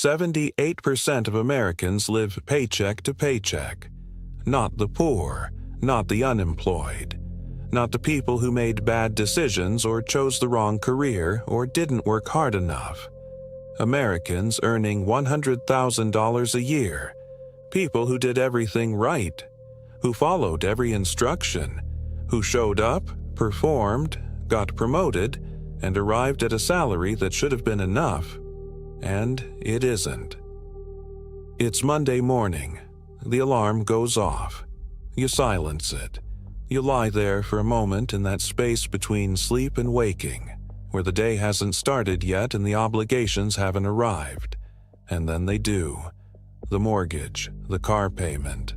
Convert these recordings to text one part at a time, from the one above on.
78% of Americans live paycheck to paycheck. Not the poor, not the unemployed, not the people who made bad decisions or chose the wrong career or didn't work hard enough. Americans earning $100,000 a year, people who did everything right, who followed every instruction, who showed up, performed, got promoted, and arrived at a salary that should have been enough, and it isn't. It's Monday morning. The alarm goes off. You silence it. You lie there for a moment in that space between sleep and waking, where the day hasn't started yet and the obligations haven't arrived. And then they do. The mortgage, the car payment,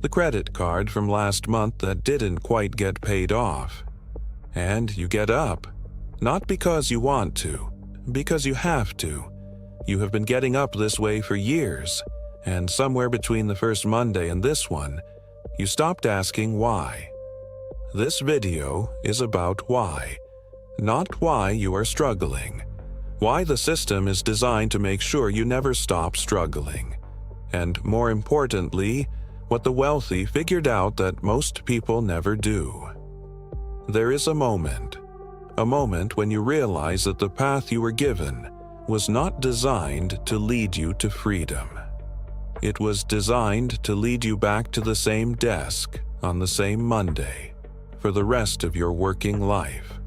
the credit card from last month that didn't quite get paid off. And you get up. Not because you want to, because you have to. You have been getting up this way for years, and somewhere between the first Monday and this one, you stopped asking why. This video is about why. Not why you are struggling. Why the system is designed to make sure you never stop struggling. And more importantly, what the wealthy figured out that most people never do. There is a moment when you realize that the path you were given was not designed to lead you to freedom. It was designed to lead you back to the same desk on the same Monday for the rest of your working life.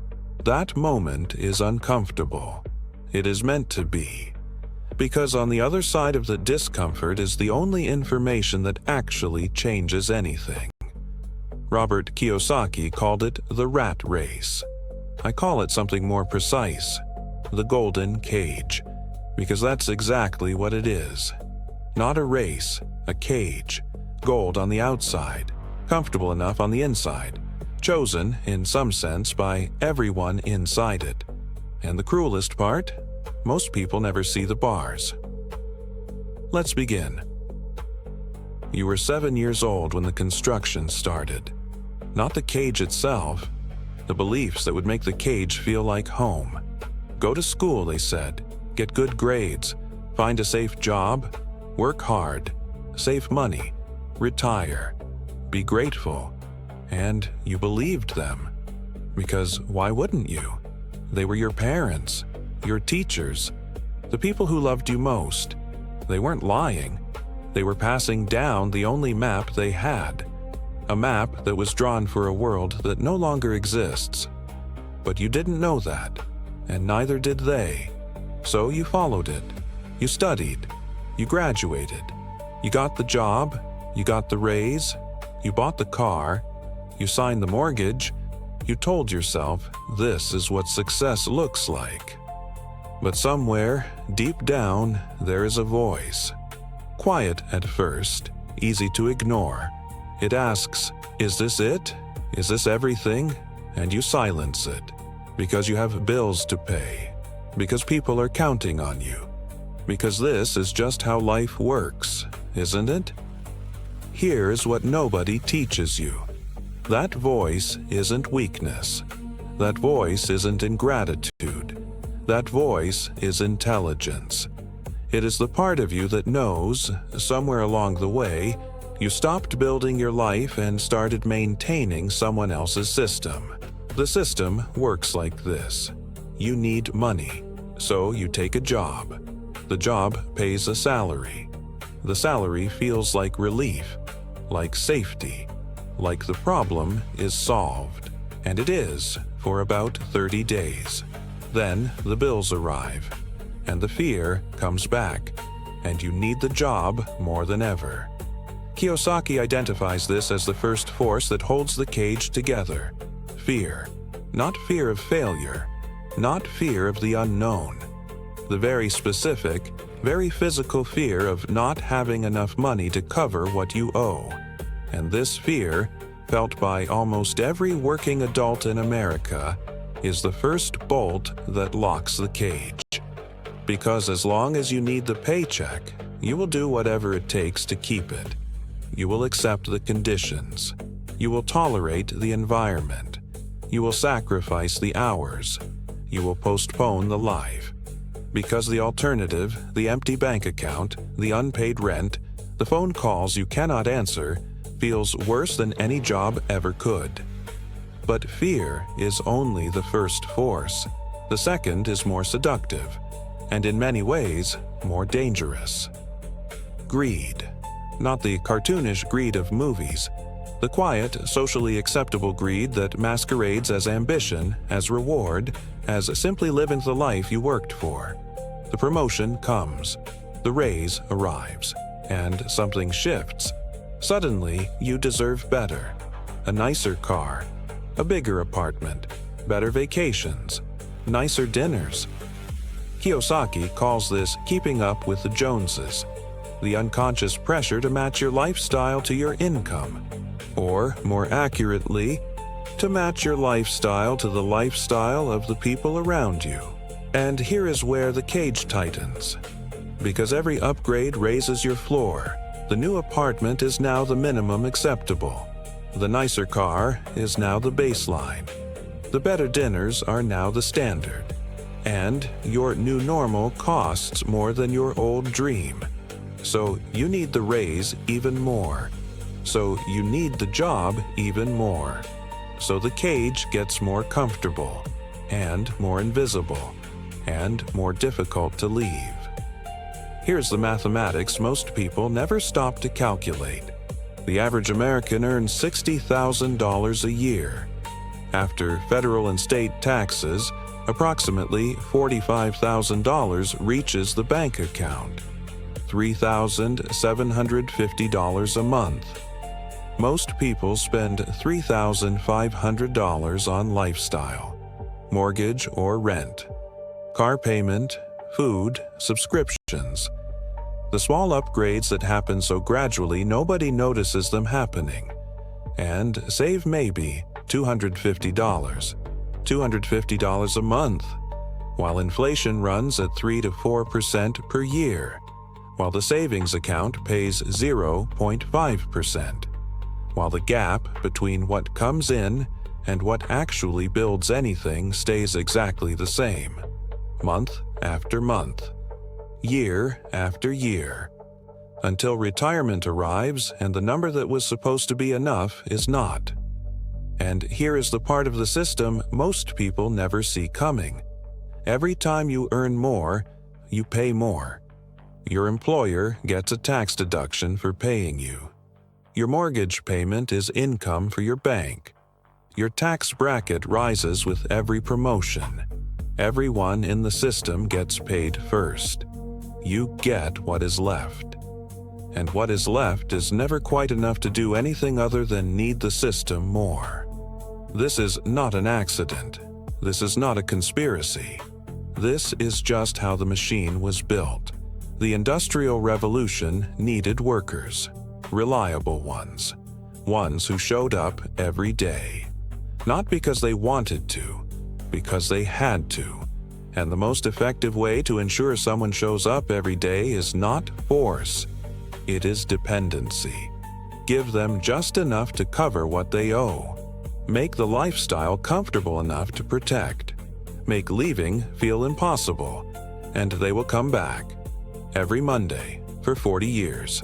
That moment is uncomfortable. It is meant to be. Because on the other side of the discomfort is the only information that actually changes anything. Robert Kiyosaki called it the rat race. I call it something more precise, the golden cage, because that's exactly what it is. Not a race, a cage, gold on the outside, comfortable enough on the inside, chosen, in some sense, by everyone inside it. And the cruelest part? Most people never see the bars. Let's begin. You were 7 years old when the construction started. Not the cage itself, the beliefs that would make the cage feel like home. Go to school, they said, get good grades, find a safe job, work hard, save money, retire, be grateful. And you believed them. Because why wouldn't you? They were your parents, your teachers, the people who loved you most. They weren't lying. They were passing down the only map they had. A map that was drawn for a world that no longer exists. But you didn't know that, and neither did they. So you followed it. You studied. You graduated. You got the job. You got the raise. You bought the car. You signed the mortgage. You told yourself, this is what success looks like. But somewhere, deep down, there is a voice. Quiet at first, easy to ignore. It asks, is this it? Is this everything? And you silence it, because you have bills to pay, because people are counting on you, because this is just how life works, isn't it? Here's what nobody teaches you. That voice isn't weakness. That voice isn't ingratitude. That voice is intelligence. It is the part of you that knows, somewhere along the way, you stopped building your life and started maintaining someone else's system. The system works like this. You need money, so you take a job. The job pays a salary. The salary feels like relief, like safety, like the problem is solved. And it is, for about 30 days. Then the bills arrive, and the fear comes back, and you need the job more than ever. Kiyosaki identifies this as the first force that holds the cage together. Fear. Not fear of failure. Not fear of the unknown. The very specific, very physical fear of not having enough money to cover what you owe. And this fear, felt by almost every working adult in America, is the first bolt that locks the cage. Because as long as you need the paycheck, you will do whatever it takes to keep it. You will accept the conditions. You will tolerate the environment. You will sacrifice the hours. You will postpone the life. Because the alternative, the empty bank account, the unpaid rent, the phone calls you cannot answer, feels worse than any job ever could. But fear is only the first force. The second is more seductive, and in many ways, more dangerous. Greed. Not the cartoonish greed of movies. The quiet, socially acceptable greed that masquerades as ambition, as reward, as simply living the life you worked for. The promotion comes. The raise arrives. And something shifts. Suddenly, you deserve better. A nicer car. A bigger apartment. Better vacations. Nicer dinners. Kiyosaki calls this keeping up with the Joneses. The unconscious pressure to match your lifestyle to your income. Or, more accurately, to match your lifestyle to the lifestyle of the people around you. And here is where the cage tightens. Because every upgrade raises your floor, the new apartment is now the minimum acceptable. The nicer car is now the baseline. The better dinners are now the standard. And your new normal costs more than your old dream. So you need the raise even more. So you need the job even more. So the cage gets more comfortable, and more invisible, and more difficult to leave. Here's the mathematics most people never stop to calculate. The average American earns $60,000 a year. After federal and state taxes, approximately $45,000 reaches the bank account. $3,750 a month. Most people spend $3,500 on lifestyle, mortgage or rent, car payment, food, subscriptions. The small upgrades that happen so gradually nobody notices them happening. And save maybe $250. $250 a month, while inflation runs at 3 to 4% per year, while the savings account pays 0.5%. While the gap between what comes in and what actually builds anything stays exactly the same, month after month, year after year, until retirement arrives and the number that was supposed to be enough is not. And here is the part of the system most people never see coming. Every time you earn more, you pay more. Your employer gets a tax deduction for paying you. Your mortgage payment is income for your bank. Your tax bracket rises with every promotion. Everyone in the system gets paid first. You get what is left. And what is left is never quite enough to do anything other than need the system more. This is not an accident. This is not a conspiracy. This is just how the machine was built. The Industrial Revolution needed workers, reliable ones, ones who showed up every day. Not because they wanted to, because they had to. And the most effective way to ensure someone shows up every day is not force. It is dependency. Give them just enough to cover what they owe. Make the lifestyle comfortable enough to protect. Make leaving feel impossible, and they will come back. Every Monday for 40 years.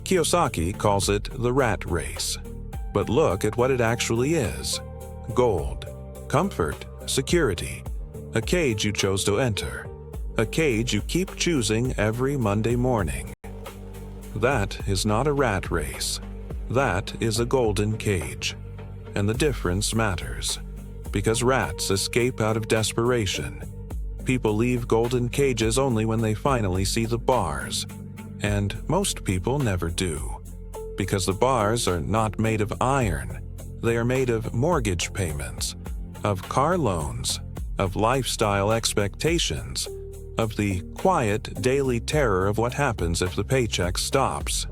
Kiyosaki calls it the rat race. But look at what it actually is. Gold, comfort, security. A cage you chose to enter. A cage you keep choosing every Monday morning. That is not a rat race. That is a golden cage. And the difference matters. Because rats escape out of desperation. People leave golden cages only when they finally see the bars. And most people never do. Because the bars are not made of iron. They are made of mortgage payments, of car loans, of lifestyle expectations, of the quiet daily terror of what happens if the paycheck stops.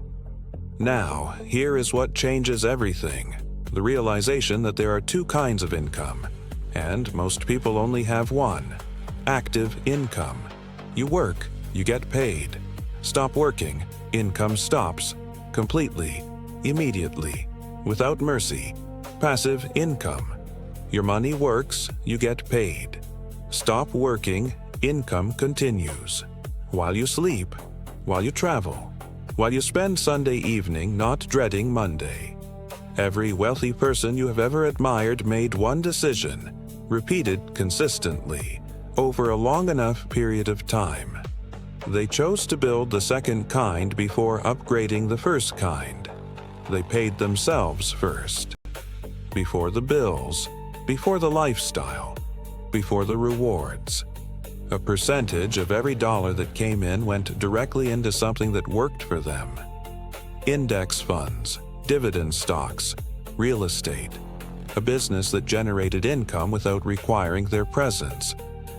Now, here is what changes everything. The realization that there are two kinds of income, and most people only have one. Active income. You work, you get paid. Stop working, income stops. Completely, immediately, without mercy. Passive income. Your money works, you get paid. Stop working, income continues. While you sleep, while you travel, while you spend Sunday evening not dreading Monday. Every wealthy person you have ever admired made one decision, repeated consistently, over a long enough period of time. They chose to build the second kind before upgrading the first kind. They paid themselves first. Before the bills, before the lifestyle, before the rewards. A percentage of every dollar that came in went directly into something that worked for them. Index funds, dividend stocks, real estate, a business that generated income without requiring their presence.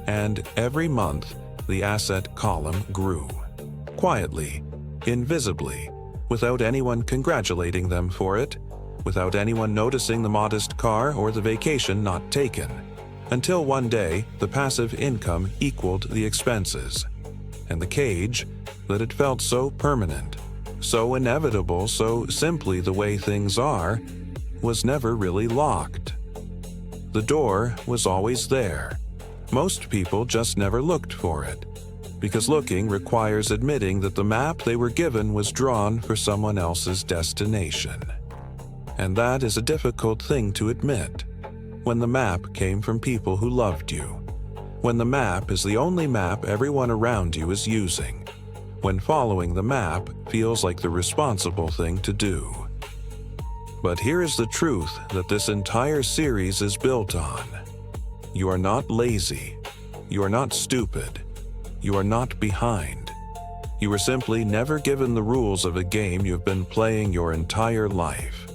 And every month, the asset column grew. Quietly, invisibly, without anyone congratulating them for it, without anyone noticing the modest car or the vacation not taken, until one day the passive income equaled the expenses. And the cage, that had felt so permanent, so inevitable, so simply the way things are, was never really locked. The door was always there. Most people just never looked for it, because looking requires admitting that the map they were given was drawn for someone else's destination. And that is a difficult thing to admit, when the map came from people who loved you, when the map is the only map everyone around you is using, when following the map feels like the responsible thing to do. But here is the truth that this entire series is built on. You are not lazy. You are not stupid. You are not behind. You were simply never given the rules of a game you've been playing your entire life.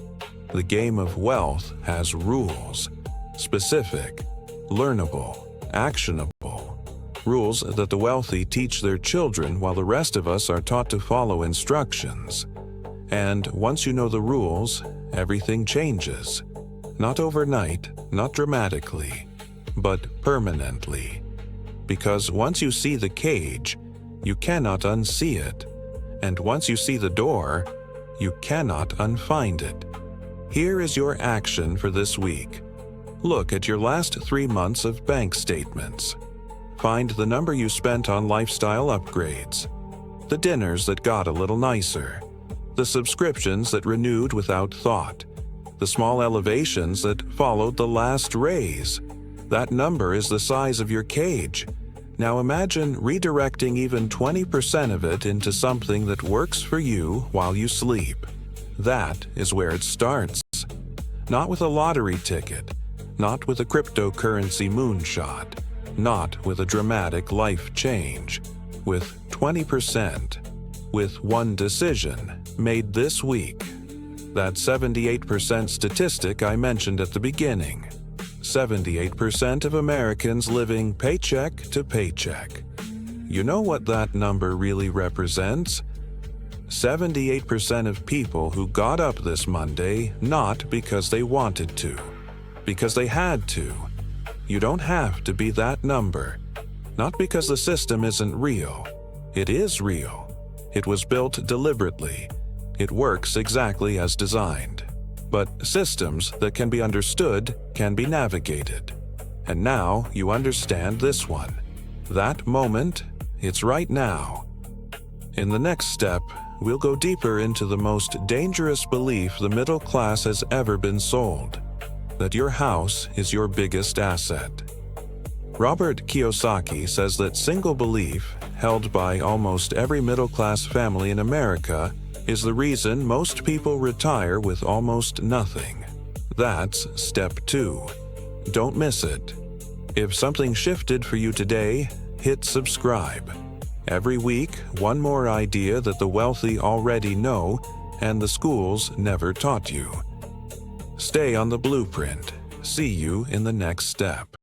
The game of wealth has rules. Specific, learnable, actionable. Rules that the wealthy teach their children while the rest of us are taught to follow instructions. And once you know the rules, everything changes. Not overnight, not dramatically, but permanently. Because once you see the cage, you cannot unsee it. And once you see the door, you cannot unfind it. Here is your action for this week. Look at your last 3 months of bank statements. Find the number you spent on lifestyle upgrades, the dinners that got a little nicer, the subscriptions that renewed without thought, the small elevations that followed the last raise. That number is the size of your cage. Now imagine redirecting even 20% of it into something that works for you while you sleep. That is where it starts. Not with a lottery ticket, not with a cryptocurrency moonshot, not with a dramatic life change. With 20%, with one decision made this week. That 78% statistic I mentioned at the beginning. 78% of Americans living paycheck to paycheck. You know what that number really represents? 78% of people who got up this Monday not because they wanted to, because they had to. You don't have to be that number. Not because the system isn't real. It is real. It was built deliberately. It works exactly as designed. But systems that can be understood can be navigated. And now you understand this one. That moment, it's right now. In the next step, we'll go deeper into the most dangerous belief the middle class has ever been sold: that your house is your biggest asset. Robert Kiyosaki says that single belief, held by almost every middle-class family in America, is the reason most people retire with almost nothing. That's step 2. Don't miss it. If something shifted for you today, hit subscribe. Every week, one more idea that the wealthy already know and the schools never taught you. Stay on the blueprint. See you in the next step.